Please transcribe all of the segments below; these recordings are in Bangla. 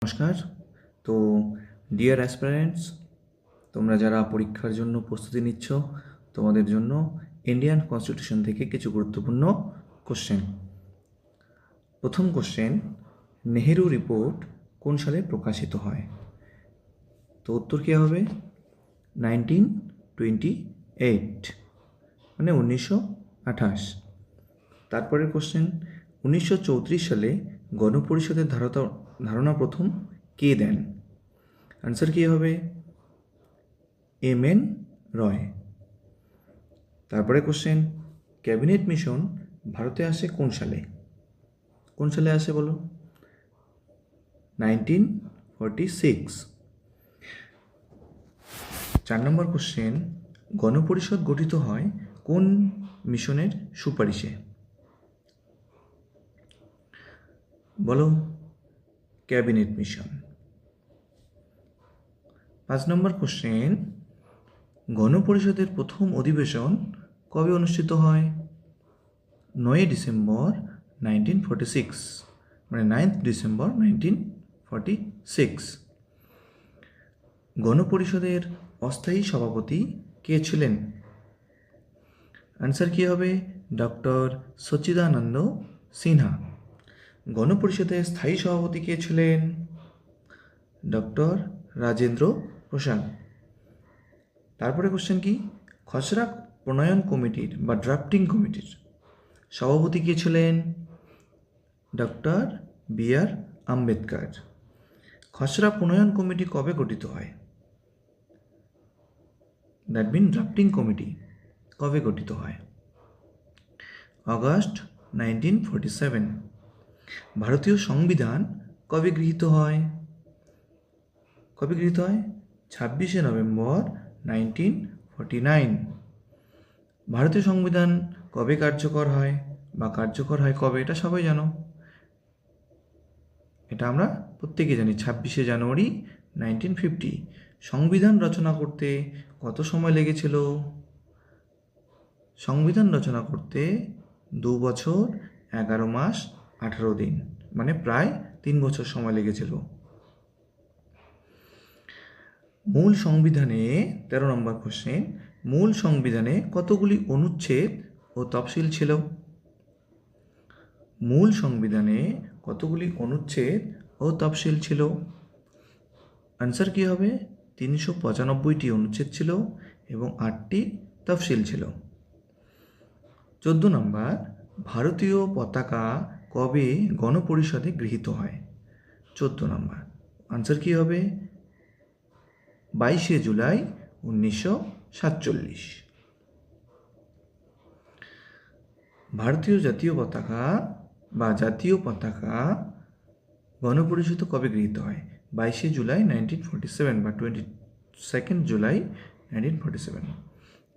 নমস্কার। তো ডিয়ার অ্যাসপিরেন্টস, তোমরা যারা পরীক্ষার জন্য প্রস্তুতি নিচ্ছ, তোমাদের জন্য ইন্ডিয়ান কনস্টিটিউশন থেকে কিছু গুরুত্বপূর্ণ কোশ্চেন। প্রথম কোশ্চেন, নেহেরু রিপোর্ট কোন সালে প্রকাশিত হয়? তো উত্তর কী হবে? 1928, মানে 1928। তারপরের কোশ্চেন, 1934 সালে গণপরিষদের ধারণা প্রথম কে দেন? আনসার কী হবে? এম.এন. রয়। তারপরে কোশ্চেন, ক্যাবিনেট মিশন ভারতে আসে কোন সালে? কোন সালে আসে বলো? 1946। 4 নম্বর কোশ্চেন, গণপরিষদ গঠিত হয় কোন মিশনের সুপারিশে? বলো। Cabinet mission. 5 নম্বর কোশ্চেন, গণপরিষদের প্রথম অধিবেশন কবে অনুষ্ঠিত হয়? 9 ডিসেম্বর 1946, মানে 9th ডিসেম্বর 1946। গণপরিষদের অস্থায়ী সভাপতি কে ছিলেন? আনসার কী হবে? ডক্টর সচ্চিদানন্দ সিনহা। গণপরিষদের স্থায়ী সভাপতি কে ছিলেন? ডক্টর রাজেন্দ্র প্রসাদ। তারপরে কোশ্চেন কি, খসড়া প্রণয়ন কমিটির বা ড্রাফটিং কমিটির সভাপতি কে ছিলেন? Doctor B R. আম্বেদকর। খসড়া প্রণয়ন কমিটি কবে গঠিত হয়? দ্যাট মিন ড্রাফটিং কমিটি কবে গঠিত হয়? আগস্ট 1947। ভারতীয় সংবিধান কবে গৃহীত হয়? 26শে নভেম্বর 1949। ভারতীয় সংবিধান কবে কার্যকর হয় বা কার্যকর হয় কবে, এটা সবাই জানো। এটা আমরা প্রত্যেকে জানি, 26শে জানুয়ারি 1950। সংবিধান রচনা করতে কত সময় লেগেছিল? সংবিধান রচনা করতে 2 বছর 11 মাস 18 দিন, মানে প্রায় 3 বছর সময় লেগেছিল। মূল সংবিধানে 13 নম্বর কোশ্চেন, মূল সংবিধানে কতগুলি অনুচ্ছেদ ও তফসিল ছিল? মূল সংবিধানে কতগুলি অনুচ্ছেদ ও তফসিল ছিল? আনসার কী হবে? 395টি অনুচ্ছেদ ছিল এবং 8টি তফসিল ছিল। 14 নম্বর, ভারতীয় পতাকা কবে গণপরিষদে গৃহীত হয়? 14 নম্বর, আনসার কী হবে? 22শে জুলাই 1947। ভারতীয় জাতীয় পতাকা বা জাতীয় পতাকা গণপরিষদ কবে গৃহীত হয়? 22শে জুলাই 1947 বা 22nd জুলাই 1947।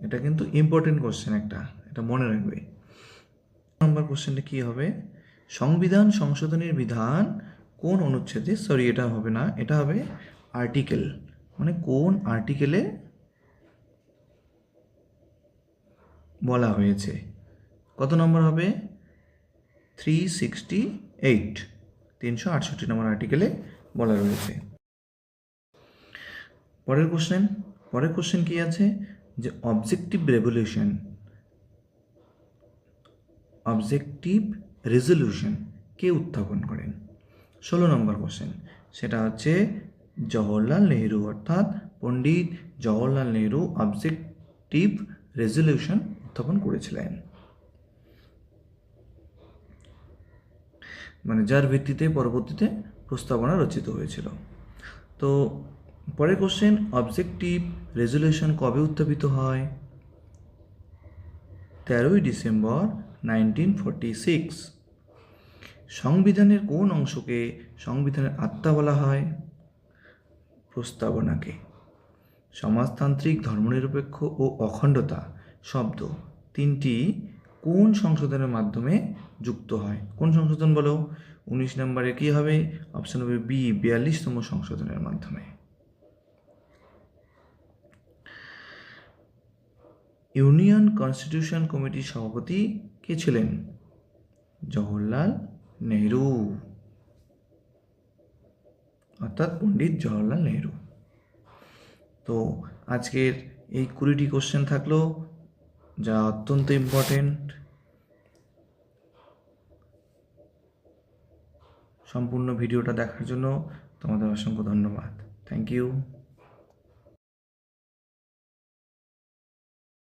এটা কিন্তু ইম্পর্টেন্ট কোশ্চেন একটা, এটা মনে রাখবে। নম্বর কোশ্চেনটা কী হবে? সংবিধান সংশোধনের বিধান কোন অনুচ্ছেদে, সরি এটা হবে না, এটা হবে আর্টিকেল, মানে কোন আর্টিকেলে বলা হয়েছে। কত নম্বর হবে? 368, 368 নম্বর আর্টিকেলে বলা রয়েছে। পরের কোশ্চেন কি আছে, যে অবজেক্টিভ রেজলিউশন কে উত্থাপন করেন? 16 নম্বর কোশ্চেন, সেটা হচ্ছে জওহরলাল নেহেরু, অর্থাৎ পণ্ডিত জওহরলাল নেহেরু অবজেক্টিভ রেজলিউশন উত্থাপন করেছিলেন, মানে যার ভিত্তিতে পরবর্তীতে প্রস্তাবনা রচিত হয়েছিল। তো পরের কোশ্চেন, অবজেক্টিভ রেজলিউশন কবে উত্থাপিত হয়? 13ই ডিসেম্বর 1946। সংবিধানের কোন অংশকে সংবিধানের আত্মা বলা হয়? প্রস্তাবনাকে। সমাজতান্ত্রিক, ধর্মনিরপেক্ষ ও অখণ্ডতা শব্দ তিনটি কোন সংশোধনের মাধ্যমে যুক্ত হয়? কোন সংশোধন বলো? 19 নম্বরে কী হবে? অপশন হবে বি, 42তম সংশোধনের মাধ্যমে। ইউনিয়ন কনস্টিটিউশন কমিটির সভাপতি কে ছিলেন? জওহরলাল নেহেরু। অর্থাৎ পণ্ডিত জওহরলাল নেহরু। তো আজকের এই 20টি কোশ্চেন থাকলো, যা অত্যন্ত ইম্পর্টেন্ট। সম্পূর্ণ ভিডিওটা দেখার জন্য তোমাদের অসংখ্য ধন্যবাদ। Thank you.